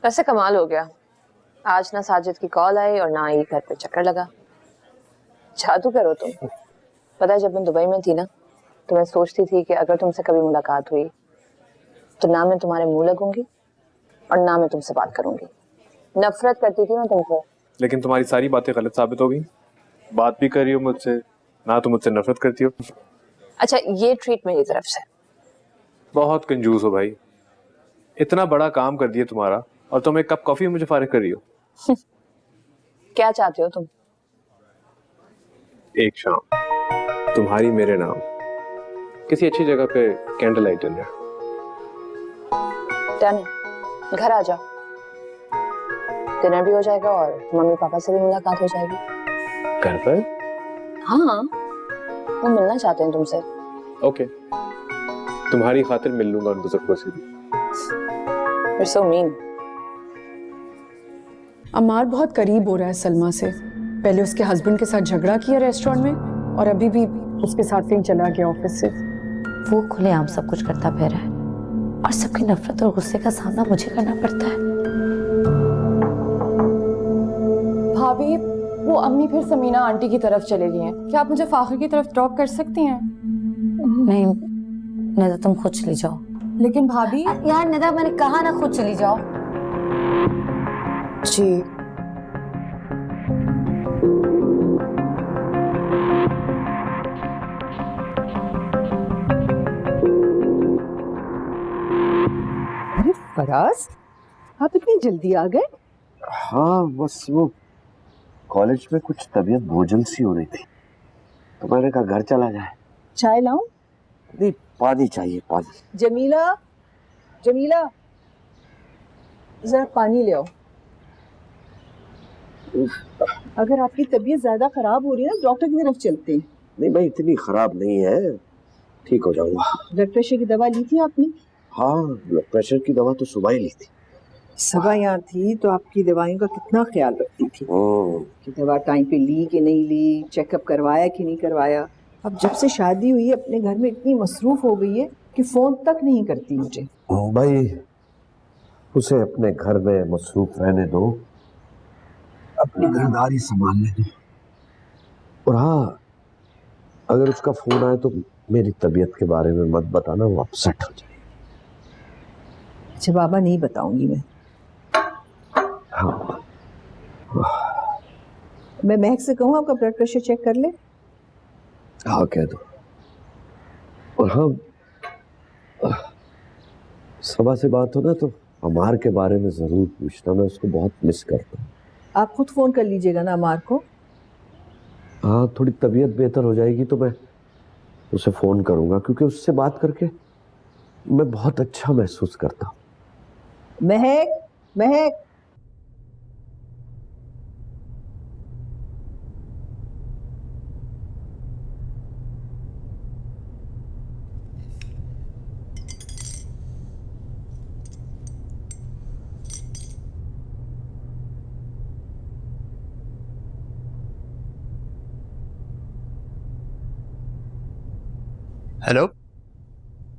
वैसे कमाल हो गया, आज ना साजिद की कॉल आई और ना ही घर पे चक्कर लगा। जादू करो तुम। पता है जब मैं दुबई में थी ना तो मैं सोचती थी कि अगर तुमसे कभी मुलाकात हुई तो ना मैं तुम्हारे मुंह लगूंगी और ना मैं तुमसे बात करूंगी। नफरत करती थी मैं तुमसे। लेकिन तुम्हारी सारी बातें गलत साबित हो गई। बात भी कर रही हो मुझसे, ना तुम मुझसे नफरत करती हो। अच्छा ये ट्रीट मेरी तरफ से। बहुत कंजूस हो भाई, इतना बड़ा काम कर दिया तुम्हारा और तुम एक कप कॉफी में मुझे फारिग कर रही हो। क्या चाहते हो तुम? एक शाम तुम्हारी मेरे नाम किसी अच्छी जगह पे कैंडल लाइट डिनर। डन, घर आ जाओ, डिनर भी हो जाएगा और मम्मी पापा से भी मुलाकात हो जाएगी। घर पर? हाँ, वो मिलना चाहते हैं तुमसे। ओके, तुम्हारी खातिर मिल लूंगा उन बुजुर्गों से भी। You're so mean. अमार बहुत करीब हो रहा है सलमा से। पहले उसके हस्बैंड के साथ झगड़ा किया रेस्टोरेंट में और अभी भी उसके साथ कहीं चला गया ऑफिस से। वो खुलेआम सब कुछ करता फिर रहा है और सबकी नफरत और गुस्से का सामना मुझे करना पड़ता है। भाभी, वो अम्मी फिर समीना आंटी की तरफ चले गई हैं। क्या आप मुझे फाखिर की तरफ ड्रॉप कर सकती हैं? नहीं निदा, तुम खुद चली जाओ। लेकिन भाभी यार निदा, मैंने कहा ना खुद चली जाओ। जी अरे फराज, आप इतनी जल्दी आ गए? हाँ बस वो कॉलेज में कुछ तबीयत बोझल सी हो रही थी तो मैंने कहा घर चला जाए। चाय लाऊं? नहीं, पानी चाहिए, पानी। जमीला, जमीला, जरा पानी ले आओ। अगर आपकी तबीयत ज्यादा खराब हो रही है ना, डॉक्टर की तरफ चलते हैं। नहीं भाई, इतनी खराब नहीं है, ठीक हो जाऊंगा। ब्लड प्रेशर की दवा ली थी आपने? हाँ, ब्लड प्रेशर की दवा तो सुबह ही ली थी। सुबह यहाँ थी तो आपकी दवाइयों का कितना ख्याल रखती थी कि दवा टाइम पे ली कि नहीं ली, चेकअप करवाया कि नहीं करवाया। अब जब से शादी हुई है अपने घर में इतनी मसरूफ हो गई है कि फोन तक नहीं करती मुझे। भाई उसे अपने घर में मसरूफ रहने दो, अपनी घरदारी संभालने दो। और हाँ, अगर उसका फोन आए तो मेरी तबीयत के बारे में मत बताना, वो अपसेट हो जाए। अच्छा बाबा, नहीं बताऊंगी मैं। हाँ, मैं महक से कहूँ आपका ब्लड प्रेशर चेक कर ले? हाँ कह दो। और हाँ, सबा से बात हो ना तो अमार के बारे में जरूर पूछना, मैं उसको बहुत मिस करता हूँ। आप खुद फोन कर लीजिएगा ना अमार को। हाँ, थोड़ी तबीयत बेहतर हो जाएगी तो मैं उसे फोन करूंगा, क्योंकि उससे बात करके मैं बहुत अच्छा महसूस करता हूँ। महक, महक, हेलो।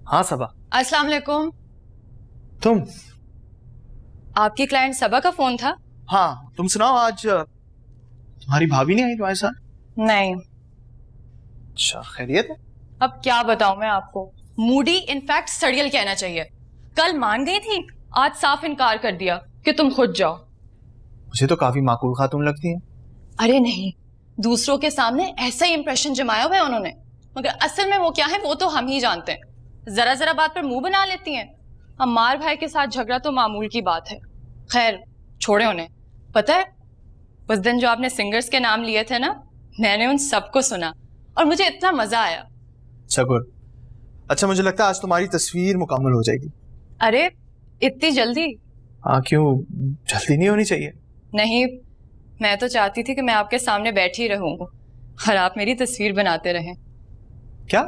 हाँ सबा। अस्सलाम वालेकुम। तुम? आपकी क्लाइंट सबा का फोन था? हाँ, तुम सुनाओ, आज तुम्हारी भाभी नहीं आई तुम्हारे साथ? नहीं। अच्छा, खैरियत है? अब क्या बताऊं मैं आपको, मूडी इनफैक्ट सड़ियल कहना चाहिए। कल मान गई थी, आज साफ इनकार कर दिया कि तुम खुद जाओ। मुझे तो काफी माकूल खातून लगती है। अरे नहीं, दूसरों के सामने ऐसा ही इंप्रेशन जमाया हुआ है उन्होंने, मगर असल में वो क्या है वो तो हम ही जानते हैं। जरा जरा बात पर मुंह बना लेती हैं। अम्मार भाई के साथ झगड़ा तो मामूल की बात है। खैर छोड़े उन्हें। पता है उस दिन जो आपने सिंगर्स के नाम लिए थे ना, मैंने उन सबको सुना और मुझे इतना मजा आया। अच्छा गुड। अच्छा, मुझे लगता है आज तुम्हारी तस्वीर मुकम्मल हो जाएगी। अरे इतनी जल्दी? हाँ, क्यों जल्दी नहीं होनी चाहिए? नहीं, मैं तो चाहती थी कि मैं आपके सामने बैठी रहूं और आप मेरी तस्वीर बनाते रहें। क्या?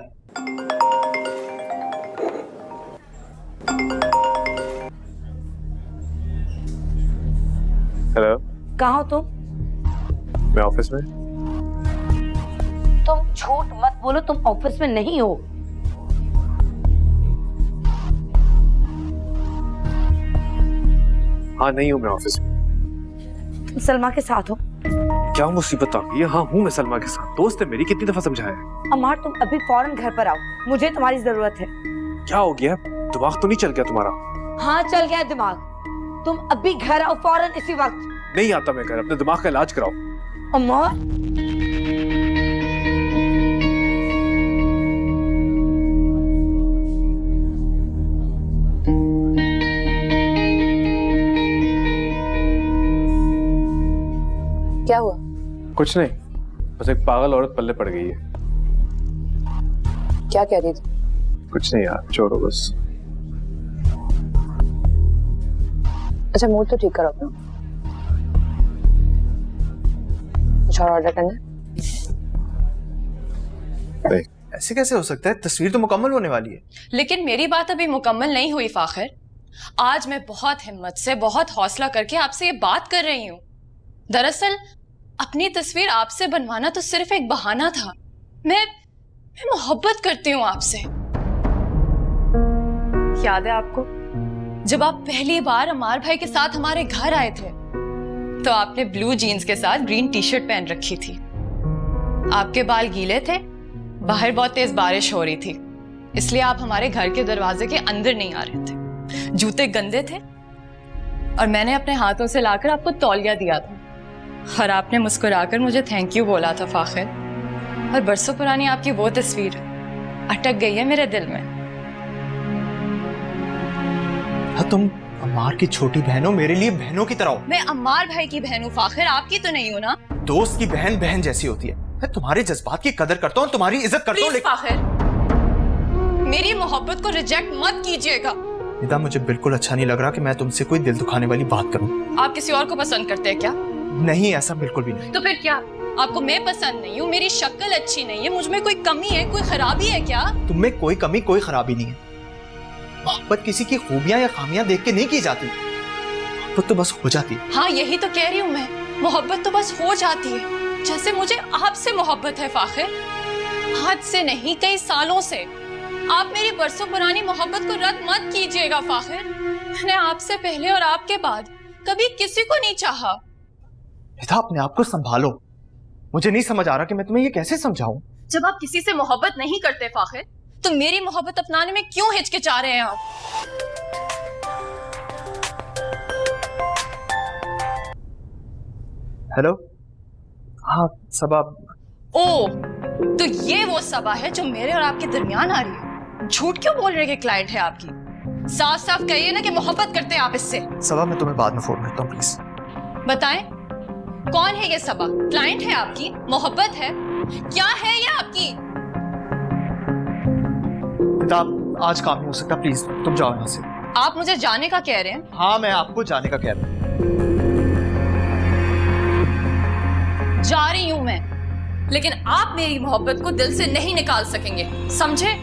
हेलो। कहाँ हो तुम? मैं ऑफिस में। तुम झूठ मत बोलो, तुम ऑफिस में नहीं हो। हाँ नहीं हूँ मैं ऑफिस में। तुम सलमा के साथ हो? क्या मुसीबत आ गई है? हाँ हूँ मैं सलमा के साथ, दोस्त है मेरी, कितनी दफा समझाया है। अमार तुम अभी फौरन घर पर आओ, मुझे तुम्हारी जरूरत है। क्या हो गया? दिमाग तो नहीं चल गया तुम्हारा? हाँ चल गया दिमाग, तुम अभी घर आओ फौरन इसी वक्त। नहीं आता मैं घर, अपने दिमाग का इलाज कराओ। अमार क्या हुआ? कुछ नहीं, बस एक पागल औरत पल्ले पड़ गई है। क्या कह रही थी? कुछ नहीं यार, छोड़ो बस। अच्छा मूड तो ठीक करो अपना। कुछ और ऑर्डर करना है? नहीं। ऐसे कैसे हो सकता है? तस्वीर तो मुकम्मल होने वाली है। लेकिन मेरी बात अभी मुकम्मल नहीं हुई फाखिर। आज मैं बहुत हिम्मत से, बहुत हौसला करके आपसे ये बात कर रही हूँ। दरअसल अपनी तस्वीर आपसे बनवाना तो सिर्फ एक बहाना था। मैं मोहब्बत करती हूँ आपसे। याद है आपको जब आप पहली बार अमार भाई के साथ हमारे घर आए थे तो आपने ब्लू जीन्स के साथ ग्रीन टी शर्ट पहन रखी थी। आपके बाल गीले थे, बाहर बहुत तेज बारिश हो रही थी, इसलिए आप हमारे घर के दरवाजे के अंदर नहीं आ रहे थे। जूते गंदे थे और मैंने अपने हाथों से लाकर आपको तौलिया दिया था और आपने मुस्कुराकर मुझे थैंक यू बोला था फाखिर। और बरसों पुरानी आपकी वो तस्वीर अटक गई है मेरे दिल में। हाँ, तुम अम्मार की छोटी बहन हो, मेरे लिए बहनों की तरह हो। मैं अम्मार भाई की बहन हूँ फाखिर, आपकी तो नहीं हूँ ना। दोस्त की बहन बहन जैसी होती है। मैं तुम्हारे जज्बात की कदर करता हूँ, तुम्हारी इज्जत करता हूँ, प्लीज फाखिर मेरी मोहब्बत को रिजेक्ट मत कीजिएगा। निदा, मुझे बिल्कुल अच्छा नहीं लग रहा कि मैं तुमसे कोई दिल दुखाने वाली बात करूं। आप किसी और को पसंद करते हैं क्या? नहीं, ऐसा बिल्कुल भी नहीं। तो फिर क्या? आपको मैं पसंद नहीं हूँ, मेरी शक्ल अच्छी नहीं है, मुझ में कोई कमी है, कोई खराबी है क्या? तुम में कोई कमी, कोई खराबी नहीं है। मोहब्बत किसी की खूबियां या खामियां देख के नहीं की जाती, मोहब्बत तो बस हो जाती है। हाँ यही तो कह रही हूँ मैं, मोहब्बत तो बस हो जाती है। जैसे मुझे आपसे मोहब्बत है फाखिर, आज से नहीं कई सालों से। आप मेरी बरसों पुरानी मोहब्बत को रद्द मत कीजिएगा फाखिर। मैंने आपसे पहले और आपके बाद कभी किसी को नहीं चाहा। निदा, अपने आप को संभालो। मुझे नहीं समझ आ रहा कि मैं तुम्हें ये कैसे समझाऊं। जब आप किसी से मोहब्बत नहीं करते फाखिर, तो मेरी मोहब्बत अपनाने में क्यों हिचकिचा रहे हैं आप? हेलो, हाँ सबा। ओ, तो ये वो सबा है जो मेरे और आपके दरमियान आ रही है। झूठ क्यों बोल रहे कि क्लाइंट है आपकी? साफ साफ कहिए ना कि मोहब्बत करते हैं आप इससे। सबा, मैं तुम्हें बाद में फोन करता हूँ, प्लीज। बताएं कौन है ये सबा? क्लाइंट है आपकी? मोहब्बत है? क्या है ये आपकी? निदा, आज काम नहीं हो सकता, प्लीज तुम जाओ यहाँ से। आप मुझे जाने का कह रहे हैं? हाँ, मैं आपको जाने का कह रहा हूँ। जा रही हूं मैं, लेकिन आप मेरी मोहब्बत को दिल से नहीं निकाल सकेंगे, समझे?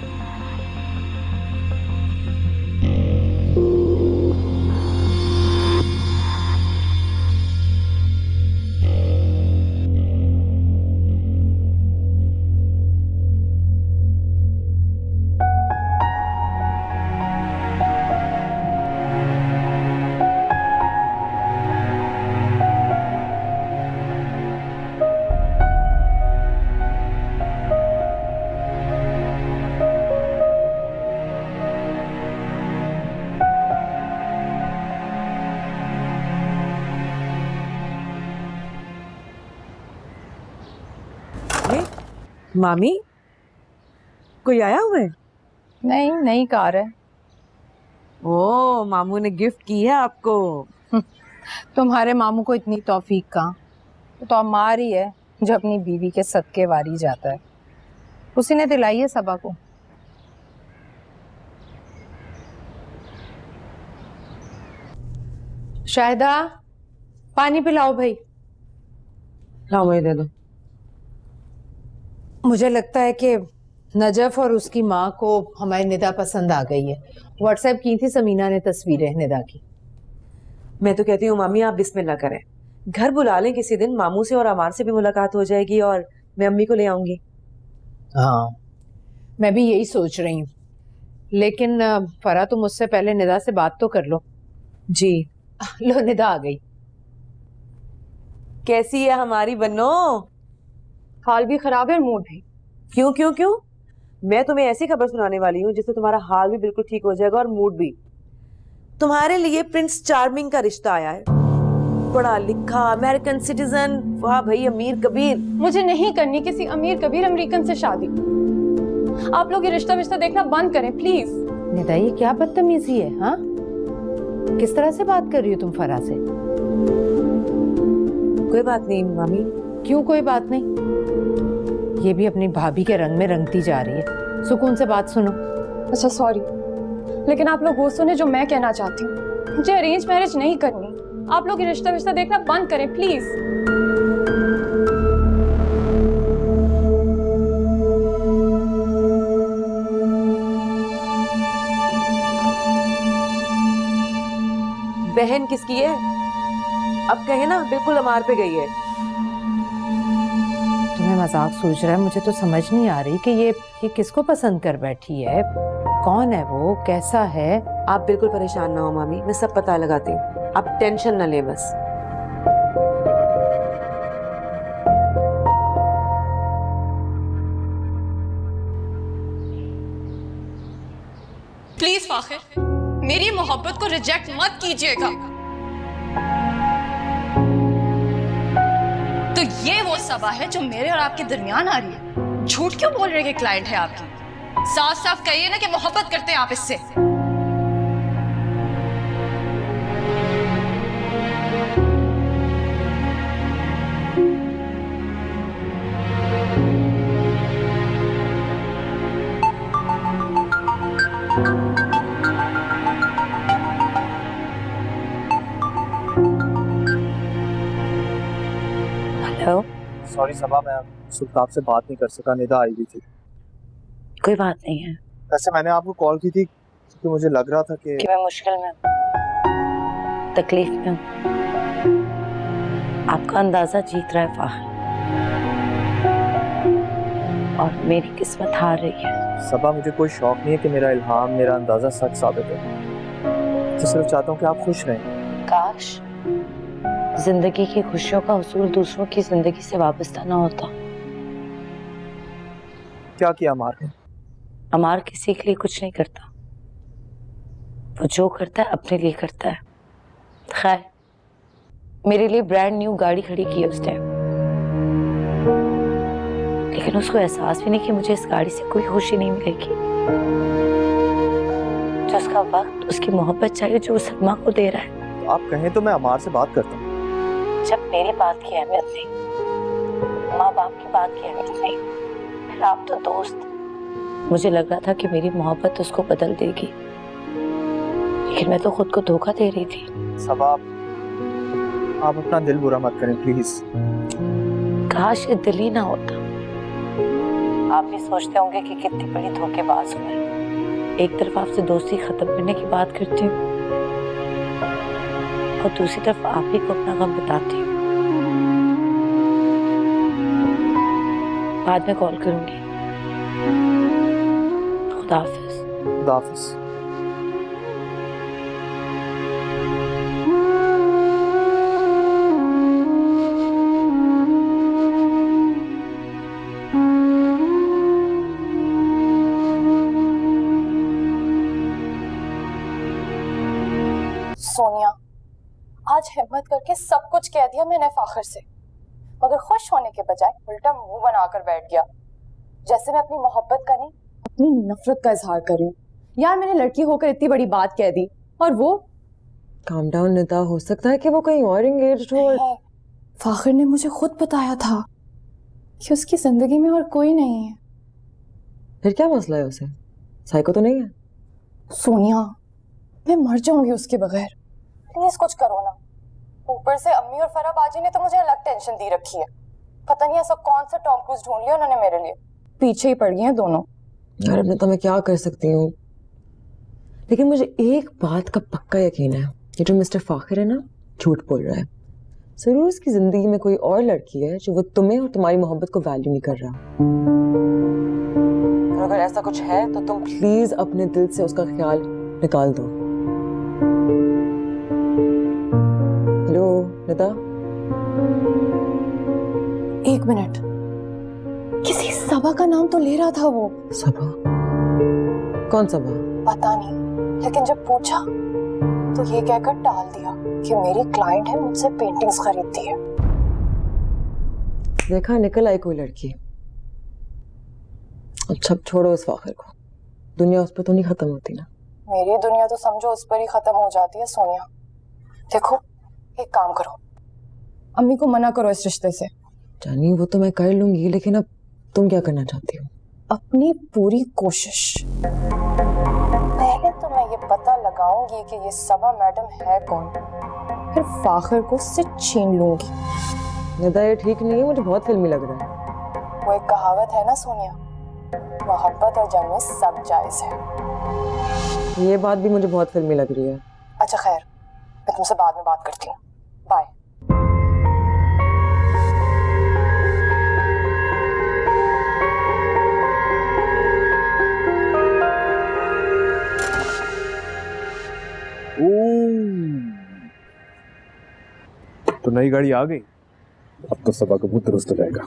मामी, कोई आया हुआ है? नहीं, नई कार है। ओ, मामू ने गिफ्ट की है आपको। तुम्हारे मामू को इतनी तौफीक कहाँ, तो अम्मार ही है जो अपनी बीवी के सदके वारी जाता है। उसी ने दिलाई है सबा को। शाहिदा, पानी पिलाओ भाई। लाओ, मुझे दे दो। मुझे लगता है कि नजफ और उसकी माँ को हमारी निदा पसंद आ गई है। व्हाट्सएप की थी समीना ने तस्वीरें निदा की। मैं तो कहती हूँ मामी, आप बिस्मिल्लाह करें, घर बुला लें किसी दिन, मामू से और अमार से भी मुलाकात हो जाएगी और मैं अम्मी को ले आऊंगी। हाँ, मैं भी यही सोच रही हूँ, लेकिन फरा तुम मुझसे पहले निदा से बात तो कर लो। जी, लो निदा आ गई। कैसी है हमारी बन्नो? हाल भी खराब है और मूड भी। क्यों क्यों क्यों? मैं तुम्हें ऐसी खबर सुनाने वाली हूँ जिससे तुम्हारा हाल भी बिल्कुल ठीक हो जाएगा और मूड भी। तुम्हारे लिए प्रिंस चार्मिंग का रिश्ता आया है, पढ़ा लिखा अमेरिकन सिटीजन। वाह भाई, अमीर कबीर। मुझे नहीं करनी किसी अमीर कबीर अमेरिकन से शादी। आप लोग ये रिश्ता विश्ता देखना बंद करें प्लीज। निदा ये क्या बदतमीजी है? हाँ, किस तरह से बात कर रही हो तुम फरा से? कोई बात नहीं मामी। क्यों कोई बात नहीं? ये भी अपनी भाभी के रंग में रंगती जा रही है। सुकून से बात सुनो। अच्छा सॉरी, लेकिन आप लोग वो सुने जो मैं कहना चाहती हूँ। मुझे अरेंज मैरिज नहीं करनी। आप लोग ये रिश्ता विश्ता देखना बंद करें प्लीज। बहन किसकी है? अब कहे ना, बिल्कुल अमार पे गई है। तुम्हें मजाक सूझ रहा है? मुझे तो समझ नहीं आ रही कि ये किसको पसंद कर बैठी है। कौन है वो, कैसा है? आप बिल्कुल परेशान ना हो मामी, मैं सब पता लगाती हूँ। आप टेंशन ना ले बस। प्लीज फाखिर, मेरी मोहब्बत को रिजेक्ट मत कीजिएगा। तो ये वो सबा है जो मेरे और आपके दरमियान आ रही है। झूठ क्यों बोल रहे कि क्लाइंट है आपकी? साफ साफ कहिए ना कि मोहब्बत करते हैं आप इससे। हेलो। सॉरी सबा, मैं सुल्तान से बात नहीं कर सका, निदा आई हुई थी। कोई बात नहीं है। वैसे मैंने आपको कॉल की थी क्योंकि मुझे लग रहा था कि मैं मुश्किल में हूँ, तकलीफ में हूँ। आपका अंदाजा जीत रहा है फाहिर, और मेरी किस्मत हार रही है। सबा, मुझे कोई शौक नहीं है कि मेरा इल्हाम, मेरा अंदाजा सच साबित हो। तो सिर्फ चाहता हूँ कि आप खुश रहें। काश जिंदगी की खुशियों का हुसूल दूसरों की जिंदगी से वाबस्ता ना होता। क्या किया अमार ने? अमार किसी के लिए कुछ नहीं करता, वो जो करता है अपने लिए करता है। खैर, मेरे लिए ब्रांड न्यू गाड़ी खड़ी की है उसने, लेकिन उसको एहसास भी नहीं कि मुझे इस गाड़ी से कोई खुशी नहीं मिलेगी। जो उसका वक्त, उसकी मोहब्बत चाहिए जो वो सलमा को दे रहा है। तो आप कहें तो मैं अमार से बात करता हूँ। जब मेरी बात की अहमियत नहीं, माँ बाप की बात की अहमियत नहीं, फिर आप तो दोस्त। मुझे लग रहा था कि मेरी मोहब्बत उसको बदल देगी, लेकिन मैं तो खुद को धोखा दे रही थी। सबा, आप अपना दिल बुरा मत करें प्लीज। काश ये दिल ही ना होता। आप भी सोचते होंगे कि कितनी बड़ी धोखेबाज हूँ मैं। एक तरफ आपसे दोस्ती खत्म करने की बात करती हूँ और दूसरी तरफ आप ही को अपना गम बताती हूँ। बाद में कॉल करूंगी। खुदा हाफिज। खुदा हाफिज। सोनिया, आज हिम्मत करके सब कुछ कह दिया मैंने फाखिर से, मगर खुश होने के बजाय उल्टा मुंह बनाकर बैठ गया, जैसे मैं अपनी मोहब्बत का नहीं अपनी नफरत का इजहार कर रही हूँ। यार, मैंने लड़की होकर इतनी बड़ी बात कह दी और वो। काम डाउन निदा, हो सकता है कि वो कहीं और एंगेज्ड हो। फाखिर ने मुझे खुद बताया था कि उसकी जिंदगी में और कोई नहीं है। फिर क्या मसला है उसे? साइको तो नहीं है? सोनिया, मैं मर जाऊंगी उसके बगैर। प्लीज कुछ करो ना। ऊपर से अम्मी और फरा बाजी ने तो मुझे अलग टेंशन दी रखी है। पता नहीं ऐसा कौन सा टॉम क्रूज ढूंढ लिया उन्होंने मेरे लिए। पीछे ही पड़ गई हैं दोनों। यार अब तो मैं क्या कर सकती हूँ, लेकिन मुझे एक बात का पक्का यकीन है, ये जो मिस्टर फाखिर है ना, झूठ बोल रहा है। जरूर उसकी जिंदगी में कोई और लड़की है जो वो तुम्हें और तुम्हारी मोहब्बत को वैल्यू नहीं कर रहा। और अगर ऐसा कुछ है तो तुम प्लीज अपने दिल से उसका ख्याल निकाल दो। निदा, एक मिनट, किसी सबा का नाम तो ले रहा था वो। सबा? कौन सबा? पता नहीं, लेकिन जब पूछा तो ये कहकर टाल दिया कि मेरी क्लाइंट है, मुझसे पेंटिंग्स खरीदती है। देखा, निकल आई कोई लड़की। अच्छा छोड़ो इस फाखिर को, दुनिया उस पर तो नहीं खत्म होती ना। मेरी दुनिया तो समझो उस पर ही खत्म हो जाती है सोनिया। देखो, एक काम करो, अम्मी को मना करो इस रिश्ते से। जानी वो तो मैं कर लूंगी, लेकिन अब तुम क्या करना चाहती हो? अपनी पूरी कोशिश। पहले तो मैं ये पता लगाऊंगी कि ये सबा मैडम है कौन, फिर फाखिर को उससे छीन लूंगी। निदा ये ठीक नहीं है, मुझे बहुत फिल्मी लग रहा है। वो एक कहावत है ना सोनिया, मोहब्बत और जंग में सब जायज है। ये बात भी मुझे बहुत फिल्मी लग रही है। अच्छा खैर, मैं तुमसे बाद में बात करती हूँ, बाय। तो नई गाड़ी आ गई, अब तो सबा का मुंह दुरुस्त हो जाएगा।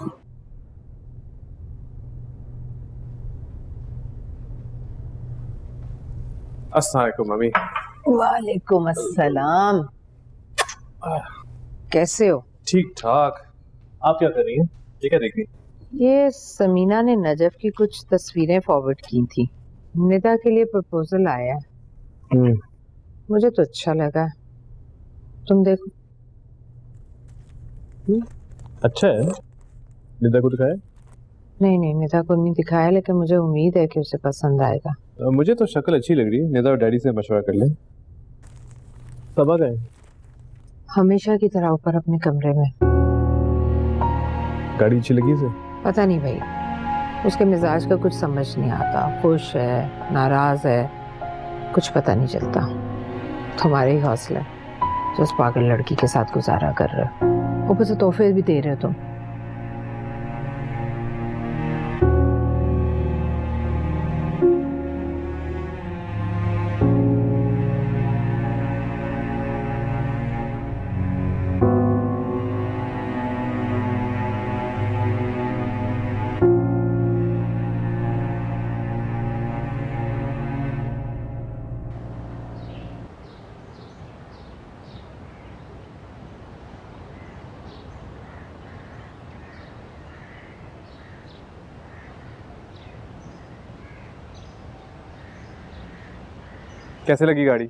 अस्सलाम वालेकुम मम्मी। वालेकुम अस्सलाम। कैसे हो? ठीक ठाक। आप क्या कर रही हैं? ये क्या देख रही हैं? ये समीना ने नजफ की कुछ तस्वीरें फॉरवर्ड की थी। निदा के लिए प्रपोजल आया है। मुझे तो अच्छा लगा, तुम देखो। अच्छा है। निदा को दिखाया? नहीं नहीं, निदा को नहीं दिखाया, लेकिन मुझे उम्मीद है कि उसे पसंद आएगा। मुझे तो शक्ल अच्छी लग रही है। निदा और डैडी से मशवरा कर ले। सबा गए? हमेशा की तरह ऊपर अपने कमरे में। गाड़ी अच्छी लगी से? पता नहीं भाई, उसके मिजाज का कुछ समझ नहीं आता। खुश है, नाराज है, कुछ पता नहीं चलता। तुम्हारे ही हौसला जो उस पागल लड़की के साथ गुजारा कर रहे हो, ऊपर से तोहफे भी दे रहे हो तुम। कैसे लगी गाड़ी?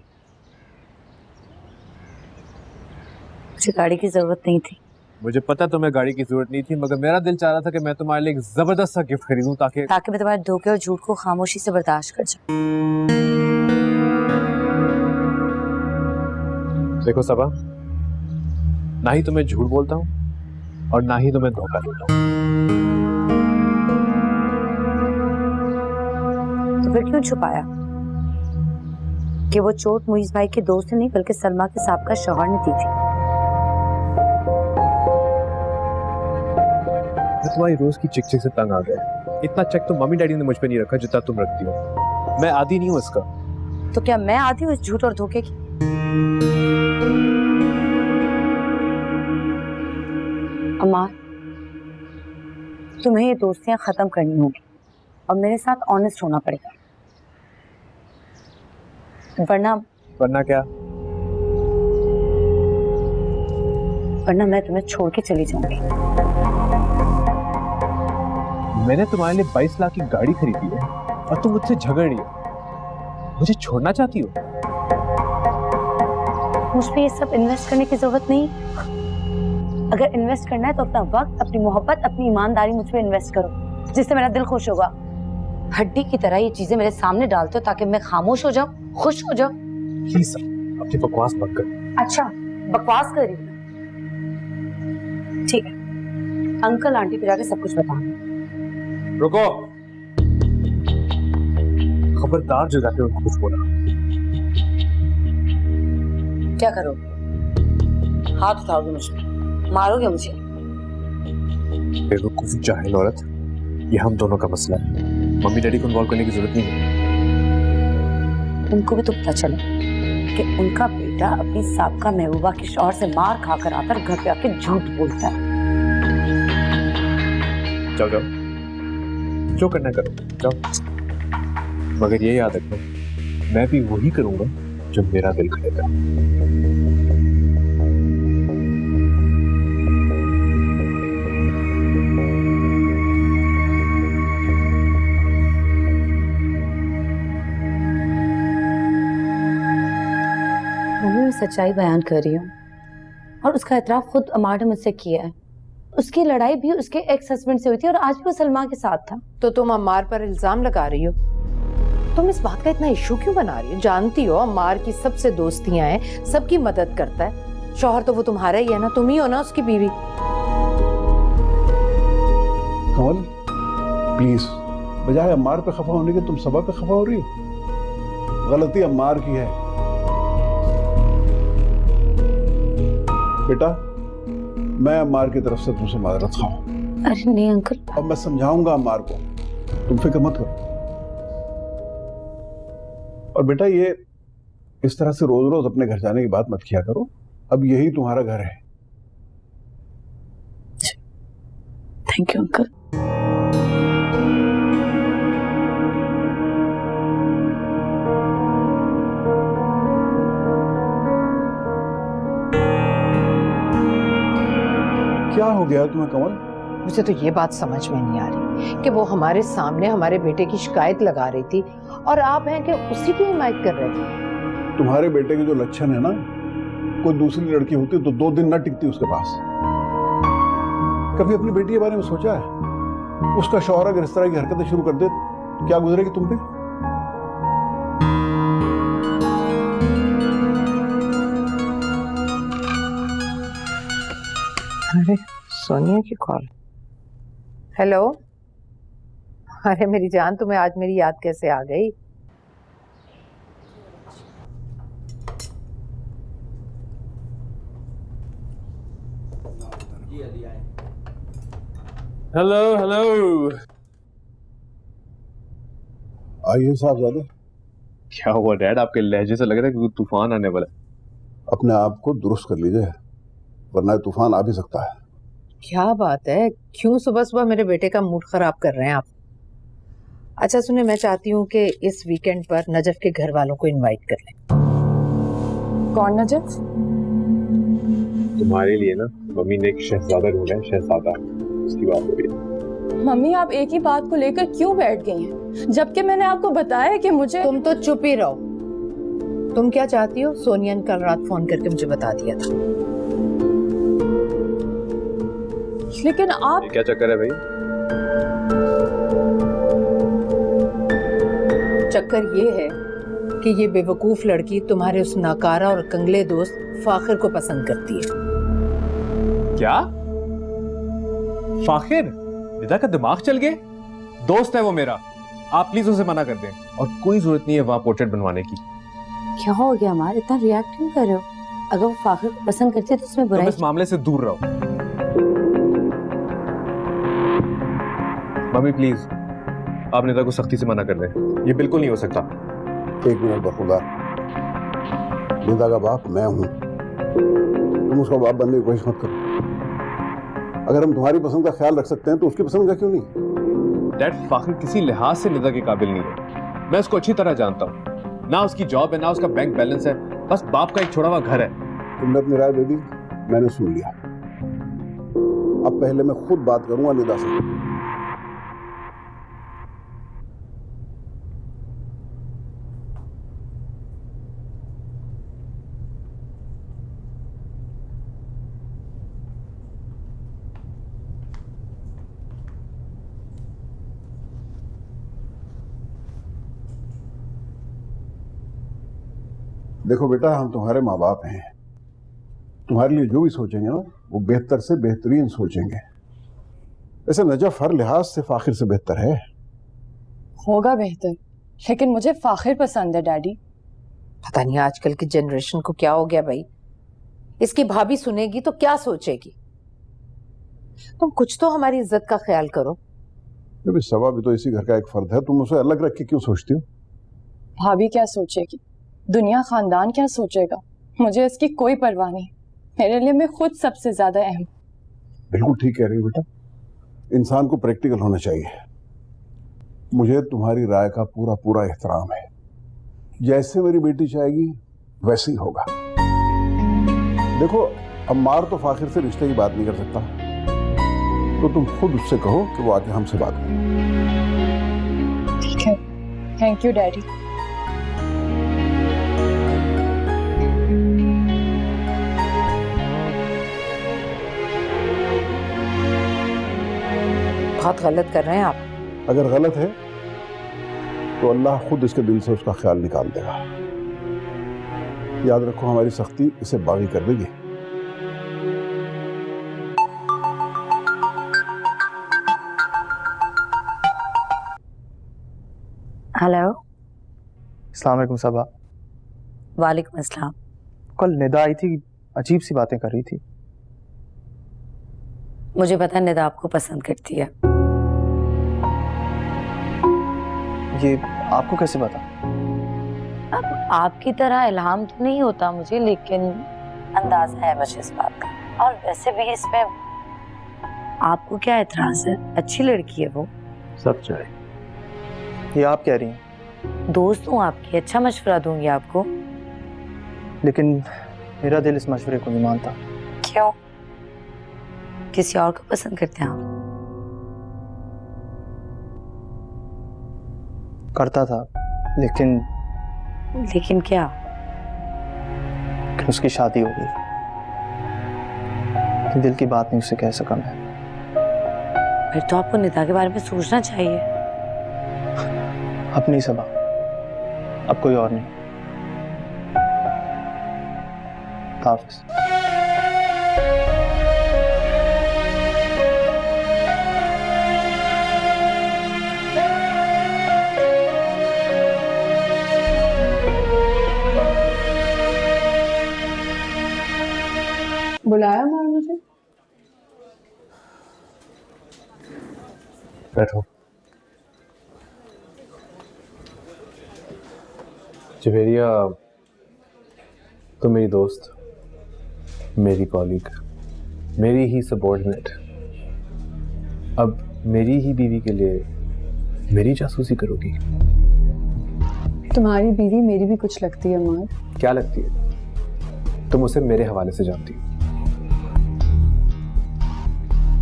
मुझे गाड़ी की जरूरत नहीं थी। मुझे पता तुम्हें गाड़ी की जरूरत नहीं थी, मगर मेरा दिल चाह रहा था कि मैं तुम्हारे लिए एक जबरदस्त सा गिफ्ट खरीदूं ताकि मैं तुम्हारे धोखे और झूठ को खामोशी से बर्दाश्त कर जाऊं। देखो सबा, ना ही तुम्हें झूठ बोलता हूँ और ना ही तुम्हें धोखा देता हूँ। तो फिर क्यों छुपाया कि वो चोट मुइज भाई के दोस्त ने नहीं बल्कि सलमा के साहब शौहर ने दी थी? मैं तुम्हारी रोज की चिक चिक से तंग आ गया। इतना चेक तो मम्मी डैडी ने मुझ पे नहीं रखा जितना तुम रखती हो। मैं आदी नहीं हूँ इसका। तो क्या मैं आती हूँ इस झूठ और धोखे की? अमार, तुम्हें ये दोस्तियां खत्म करनी होगी और मेरे साथ ऑनेस्ट होना पड़ेगा, वरना क्या? वरना मैं तुम्हें छोड़ के चली जाऊंगी। मैंने तुम्हारे लिए 22 लाख की गाड़ी खरीदी है और तुम मुझसे झगड़ रही हो। मुझे छोड़ना चाहती हो? मुझ पे ये सब इन्वेस्ट करने की जरूरत नहीं। अगर इन्वेस्ट करना है तो अपना वक्त, अपनी मोहब्बत, अपनी ईमानदारी मुझ पे इन्वेस्ट करो, जिससे मेरा दिल खुश होगा। हड्डी की तरह ये चीजें मेरे सामने डालते हो ताकि मैं खामोश हो जाऊं, खुश हो जाऊं। प्लीज अपनी बकवास मत कर। अच्छा, बकवास कर रही हूँ? ठीक है, अंकल आंटी को जाके सब कुछ बताऊंगी। रुको, खबरदार जो जाके उनको कुछ बोला। क्या करोगे? हाथ उठाओगे मुझ पे? मारोगे मुझे? बेवकूफ जाहिल औरत, ये हम दोनों का मसला है। मम्मी डैडी को इन्वॉल्व करने की जरूरत नहीं है। उनको भी तो पता चले कि उनका बेटा अपनी साबका महबूबा के शौहर से मार खाकर आकर घर पे आके झूठ बोलता है। जाओ जाओ, जो करना करो, जाओ। मगर ये याद रखना, मैं भी वही करूंगा जो मेरा दिल करेगा। मैं सच्चाई बयान कर रही हूँ और उसका एतराफ खुद अमार ने मुझसे किया है। उसकी लड़ाई भी उसके एक्स हस्बैंड से हुई थी और आज भी वो सलमा के साथ था। तो तुम अम्मार पर इल्जाम लगा रही हो? तुम इस बात का इतना इशू क्यों बना रही हो? जानती हो अम्मार की सबसे दोस्तियां हैं, सबकी मदद करता है। शौहर तो वो तुम्हारा ही है ना, तुम ही हो ना उसकी बीवी। कमल प्लीज, बजाय अम्मार पे खफा होने के तुम सबा पे खफा हो रही हो। गलती अम्मार की है बेटा, मैं अम्मार की तरफ से तुमसे माजरत खाऊं। अरे नहीं अंकल। अब मैं समझाऊंगा अम्मार को, तुम फिक्र मत करो। और बेटा ये इस तरह से रोज रोज अपने घर जाने की बात मत किया करो, अब यही तुम्हारा घर है। Thank you uncle. क्या हो गया तुम्हें कमल? मुझे तो ये बात समझ में नहीं आ रही कि वो हमारे सामने हमारे बेटे की शिकायत लगा रही थी और आप हैं कि उसी की हिमायत कर रहे थे। तुम्हारे बेटे के जो लक्षण है ना, कोई दूसरी लड़की होती तो 2 दिन न टिकती उसके पास। कभी अपनी बेटी के बारे में सोचा है? उसका शौहर अगर इस तरह की हरकतें शुरू कर दे तो क्या गुजरेगी तुम पे? अरे सोनिया की कॉल। हेलो। अरे मेरी जान, तुम्हें आज मेरी याद कैसे आ गई? Hello hello. आइए साहबजादे। क्या हुआ डैड, आपके लहजे से लग रहा है कि तूफान आने वाला है। अपने आप को दुरुस्त कर लीजिए, वरना तूफान आ भी सकता है। क्या बात है, क्यों सुबह सुबह मेरे बेटे का मूड खराब कर रहे हैं आप? अच्छा सुने, मैं चाहती हूँ कि इस वीकेंड पर नजफ के घर वालों को इनवाइट कर लें। कौन नजफ? तुम्हारे लिए ना मम्मी ने एक शहजादा ढूंढा है, शहजादा, उसकी बात हो रही है। मम्मी आप एक ही बात को लेकर क्यों बैठ गई हैं? जबकि मैंने आपको बताया कि मुझे। तुम तो चुप ही रहो। तुम क्या चाहती हो? सोनिया ने कल रात फोन करके मुझे बता दिया था। लेकिन आप। ये क्या चक्कर है भाई? चक्कर ये है कि ये बेवकूफ लड़की तुम्हारे उस नाकारा और कंगले दोस्त फाखिर को पसंद करती है। क्या? फाखिर? निदा का दिमाग चल गया? दोस्त है वो मेरा, आप प्लीज उसे मना कर दें। और कोई जरूरत नहीं है वहां पोर्ट्रेट बनवाने की। क्या हो गया अमार, इतना रिएक्ट क्यों कर रहे हो? अगर वो फाखिर को पसंद करती है तो उसमें बुराई। इस मामले से दूर रहो। मम्मी प्लीज, आप निदा को सख्ती से मना कर दें, ये बिल्कुल नहीं हो सकता। 1 मिनट बखुदा, निदा का बाप मैं हूं, तुम उसका बाप बनने की कोशिश मत करो। अगर हम तुम्हारी पसंद का ख्याल रख सकते हैं तो उसकी पसंद का क्यों नहीं? डैड, फाखिर किसी लिहाज से निदा के काबिल नहीं है। मैं उसको अच्छी तरह जानता हूँ, ना उसकी जॉब है ना उसका बैंक बैलेंस है, बस बाप का एक छोड़ा हुआ घर है। तुमने अपनी राय दे दी, मैंने सुन लिया। अब पहले मैं खुद बात करूंगा निदा से। देखो बेटा, हम तुम्हारे माँ बाप हैं, तुम्हारे लिए जो भी सोचेंगे ना वो बेहतर से बेहतरीन सोचेंगे। वैसे नजफ हर लिहाज से फाखिर से बेहतर है। होगा बेहतर, लेकिन मुझे फाखिर पसंद है डैडी। पता नहीं आजकल की जनरेशन को क्या हो गया भाई। इसकी भाभी सुनेगी तो क्या सोचेगी? तुम कुछ तो हमारी इज्जत का ख्याल करो। सबा भी तो इसी घर का एक फर्द है, तुम उसे अलग रख के क्यों सोचती हो? भाभी क्या सोचेगी? दुनिया खानदान क्या सोचेगा, मुझे इसकी कोई परवाह नहीं। मेरे लिए मैं खुद सबसे ज्यादा अहम। बिल्कुल ठीक कह रही हो बेटा, इंसान को प्रैक्टिकल होना चाहिए। मुझे तुम्हारी राय का पूरा पूरा एहतराम है। जैसे मेरी बेटी चाहेगी वैसे ही होगा। देखो, अम्मार तो फाखिर से रिश्ते की बात नहीं कर सकता, तो तुम खुद उससे कहो कि वो आके हमसे बात करे। ठीक है, थैंक यू डैडी। बहुत गलत कर रहे हैं आप। अगर गलत है तो अल्लाह खुद इसके दिल से उसका ख्याल निकाल देगा। याद रखो, हमारी सख्ती इसे बागी कर देगी। हेलो। अस्सलाम वालेकुम सबा। वालेकुम अस्सलाम। कल निदा आई थी, अजीब सी बातें कर रही थी। मुझे पता है निदा आपको पसंद करती है। ये आपको कैसे पता? अब आपकी तरह इल्हाम तो नहीं होता मुझे, लेकिन अंदाजा है मुझे इस बात का। और वैसे भी इसमें आपको क्या एतराज है? अच्छी लड़की है वो। सब चाहे। ये आप कह रही हैं? दोस्त हूँ आपकी, अच्छा मशवरा दूंगी आपको। लेकिन मेरा दिल इस मशवरे को नहीं मानता। क्यों? किसी और को पसंद करते हैं आप? करता था, लेकिन क्या? कि उसकी शादी हो गई। कि दिल की बात नहीं उससे कह सका मैं। फिर तो आपको निदा के बारे में सोचना चाहिए। अब नहीं सबा, अब कोई और नहीं। हाफिज। बुलाया मार मुझे? बैठो। जवेरिया, तो मेरी दोस्त, मेरी कॉलीग, मेरी ही सबॉर्डिनेट, अब मेरी ही बीवी के लिए मेरी जासूसी करोगी? तुम्हारी बीवी मेरी भी कुछ लगती है मार। क्या लगती है? तुम उसे मेरे हवाले से जानती हो।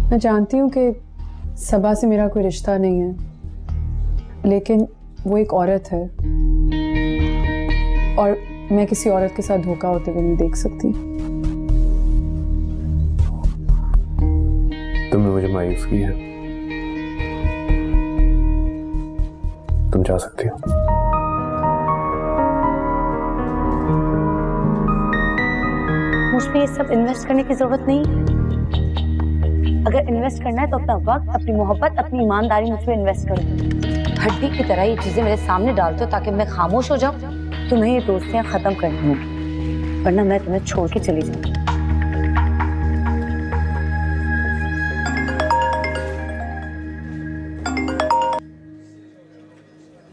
मैं जानती हूँ कि सबा से मेरा कोई रिश्ता नहीं है, लेकिन वो एक औरत है और मैं किसी औरत के साथ धोखा होते हुए नहीं देख सकती। तुमने मुझे मायूस की है। तुम जा सकती हो। मुझ पे ये सब इन्वेस्ट करने की जरूरत नहीं। अगर इन्वेस्ट करना है तो अपना वक्त, अपनी मोहब्बत, अपनी ईमानदारी मुझ पे इन्वेस्ट करो। हड्डी की तरह ये चीजें मेरे सामने डालते हो ताकि मैं खामोश हो जाऊं। तुम्हें ये दोस्तियां खत्म करनी होगी, वरना मैं तुम्हें छोड़ के चली जाऊंगी।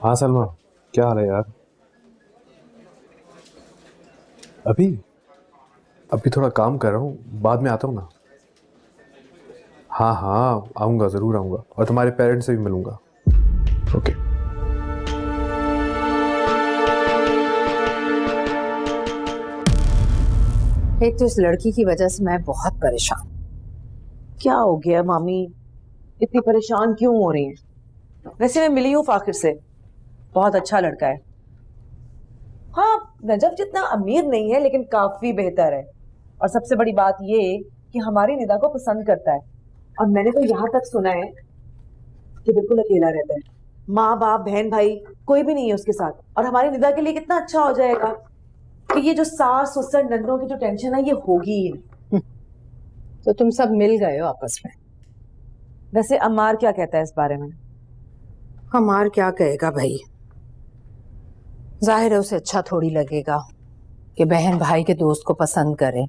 हाँ सलमा, क्या हाल है यार? अभी थोड़ा काम कर रहा हूँ, बाद में आता हूँ ना। हाँ हाँ, आऊँगा, ज़रूर आऊँगा, और तुम्हारे पेरेंट्स से भी मिलूँगा। ओके। एक तो इस लड़की की वजह से मैं बहुत परेशान। क्या हो गया मामी, इतनी परेशान क्यों हो रही हैं? वैसे मैं मिली हूँ फाखिर से, बहुत अच्छा लड़का है। हाँ, नजफ जितना अमीर नहीं है लेकिन काफी बेहतर है। और सबसे बड़ी बात ये कि हमारी निदा को पसंद करता है। और मैंने तो यहाँ तक सुना है कि बिल्कुल अकेला रहता है, माँ बाप बहन भाई कोई भी नहीं है उसके साथ। और हमारी निदा के लिए कितना अच्छा हो जाएगा कि ये जो सास ससुर नंदों की जो टेंशन है ये होगी ही नहीं। तो तुम सब मिल गए हो आपस में। वैसे अम्मार क्या कहता है इस बारे में? हमार क्या कहेगा भाई, जाहिर है उसे अच्छा थोड़ी लगेगा कि बहन भाई के दोस्त को पसंद करे।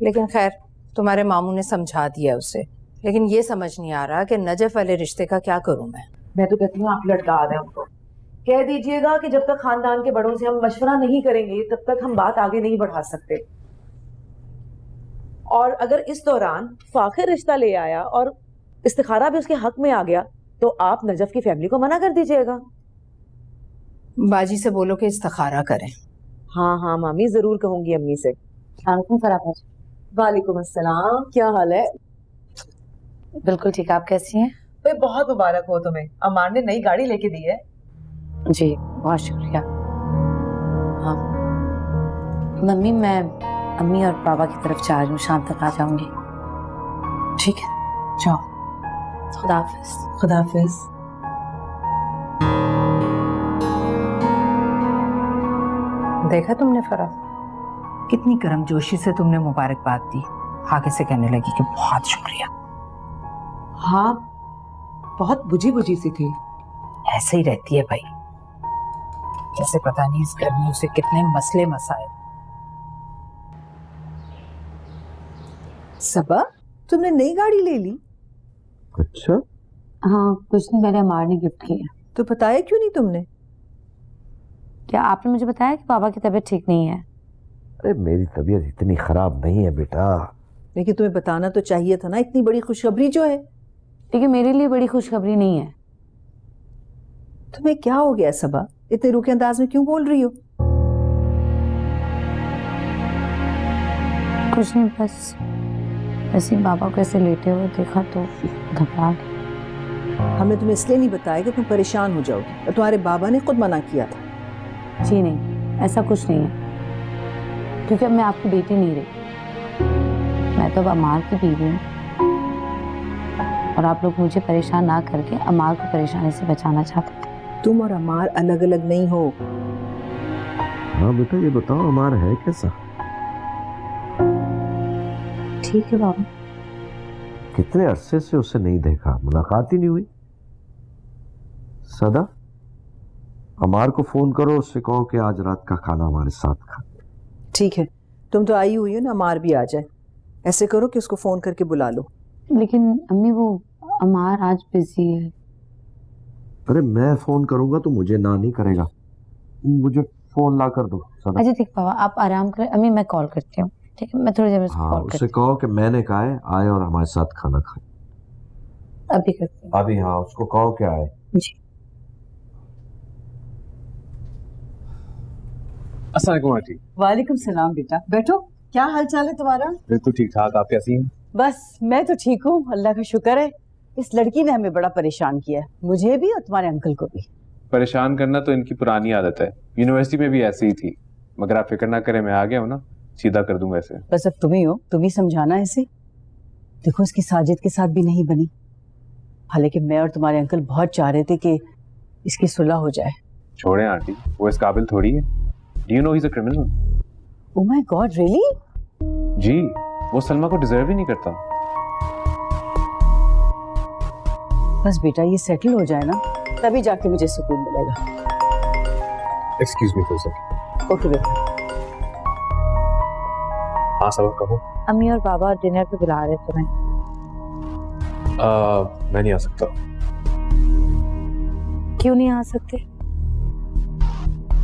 लेकिन खैर, तुम्हारे मामू ने समझा दिया उसे। लेकिन ये समझ नहीं आ रहा कि नजफ वाले रिश्ते का क्या करूं मैं। मैं तो कहती हूँ आप लड़का आ गए उनको। कह दीजिएगा कि जब तक खानदान के बड़ों से हम मशवरा नहीं करेंगे तब तक हम बात आगे नहीं बढ़ा सकते। और अगर इस दौरान फाखिर रिश्ता ले आया और इस्तिखारा भी उसके हक में आ गया तो आप नजफ की फैमिली को मना कर दीजिएगा। बाजी से बोलो कि इस्तिखारा करें। हाँ हाँ मामी, जरूर कहूंगी अम्मी से। वालेकुम अस्सलाम, क्या हाल है? बिल्कुल ठीक, आप कैसी हैं? भाई बहुत मुबारक हो तुम्हें, अमान ने नई गाड़ी लेके दी है। जी बहुत शुक्रिया। हाँ मम्मी, मैं अम्मी और पापा की तरफ जा रही हूँ, शाम तक आ जाऊंगी। ठीक है, जाओ। खुदा हाफिज। खुदा हाफिज। देखा तुमने फरा, कितनी गर्मजोशी से तुमने मुबारकबाद दी, आगे से कहने लगी कि बहुत शुक्रिया। हाँ, बहुत बुझी बुझी सी थी। ऐसे ही रहती है भाई, जैसे पता नहीं इस घर में उसे कितने मसले मसाए। सबा, तुमने नई गाड़ी ले ली? अच्छा, हाँ कुछ दिन पहले अमार ने गिफ्ट किया। तो बताया क्यों नहीं तुमने? क्या आपने मुझे बताया कि पापा की तबीयत ठीक नहीं है? अरे मेरी तबीयत इतनी खराब नहीं है बेटा। लेकिन तुम्हें बताना तो चाहिए था ना, इतनी बड़ी खुशखबरी जो है। लेकिन मेरे लिए बड़ी खुशखबरी नहीं है। तुम्हें क्या हो गया सबा, इतने रूखे अंदाज में क्यों बोल रही हो? कुछ नहीं, बस ऐसे ही पापा को ऐसे लेटे हुए देखा तो घबरा गई। हमने तुम्हें इसलिए नहीं बताया कि तुम परेशान हो जाओगी, और तुम्हारे बाबा ने खुद मना किया था। जी नहीं, ऐसा कुछ नहीं है, क्योंकि अब मैं आपकी बेटी नहीं रही, मैं तो अब अमार की बीवी हूँ। और आप लोग मुझे परेशान ना करके अमार को परेशानी से बचाना चाहते थे। तुम और अमार अलग अलग नहीं हो। हाँ बेटा, ये बताओ अमार है कैसा? ठीक है बाबा। कितने अरसे से उसे नहीं देखा, मुलाकात ही नहीं हुई। सदा, अमार को फोन करो, उससे कहो कि आज रात का खाना हमारे साथ खा। ठीक है, तुम तो आई हुई हो ना, अमार भी आ जाए। ऐसे करो कि उसको फोन करके बुला लो। लेकिन अम्मी, वो अमार आज बिजी है। अरे मैं फोन करूंगा तो मुझे ना नहीं करेगा, मुझे फोन ला कर दो सदा। अच्छा ठीक पापा, आप आराम करें, अम्मी मैं कॉल करती हूँ। ठीक है, मैं थोड़ी देर में हाँ, कॉल उसे करती कहो कि मैंने कहा है आए और हमारे साथ खाना खाए। हूँ। अभी करती हूँ। अभी हाँ, उसको कहो कि आए। जी। अस्सलाम वालेकुम आंटी। वालेकुम सलाम बेटा, बैठो। क्या हाल चाल है तुम्हारा? बिल्कुल ठीक ठाक, आप कैसी हैं? बस मैं तो ठीक हूँ, अल्लाह का शुक्र है। इस लड़की ने हमें बड़ा परेशान किया है, मुझे भी और तुम्हारे अंकल को भी। परेशान करना तो इनकी पुरानी आदत है, यूनिवर्सिटी में भी ऐसी ही थी। मगर आप फिक्र ना करें, मैं आ गया हूँ ना, सीधा कर दूंगा ऐसे। बस अब तुम ही हो, तुम ही समझाना ऐसे। देखो इसकी साजिद के साथ भी नहीं बनी, हालांकि मैं और तुम्हारे अंकल बहुत चाह रहे थे कि इसकी सुलह हो जाए। छोड़ें आंटी, वो इस काबिल थोड़ी है। Do you know he is a criminal? Oh my god, really? जी, वो सलमा को डिजर्व ही नहीं करता। बस बेटा ये सेटल हो जाए ना, तभी जाके मुझे सुकून मिलेगा। Excuse me for a second. Okay बेटा। हाँ सबक कहो। अम्मी और बाबा डिनर पे बुला रहे तुम्हें। मैं नहीं आ सकता। क्यों नहीं आ सकते?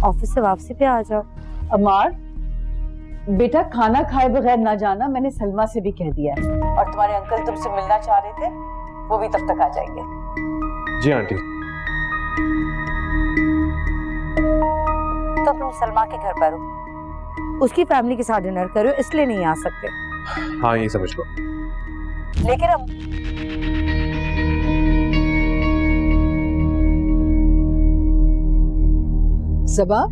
ऑफिस से वापसी पे आ जाओ। अमार बेटा, खाना खाए बगैर ना जाना, मैंने सलमा से भी कह दिया है। और तुम्हारे अंकल तुमसे मिलना चाह रहे थे, वो भी तब तक आ जाएंगे। जी आंटी। तो तुम सलमा के घर पर हो, उसकी फैमिली के साथ डिनर करो, इसलिए नहीं आ सकते। हाँ यही समझ लो। लेकिन अब सबा,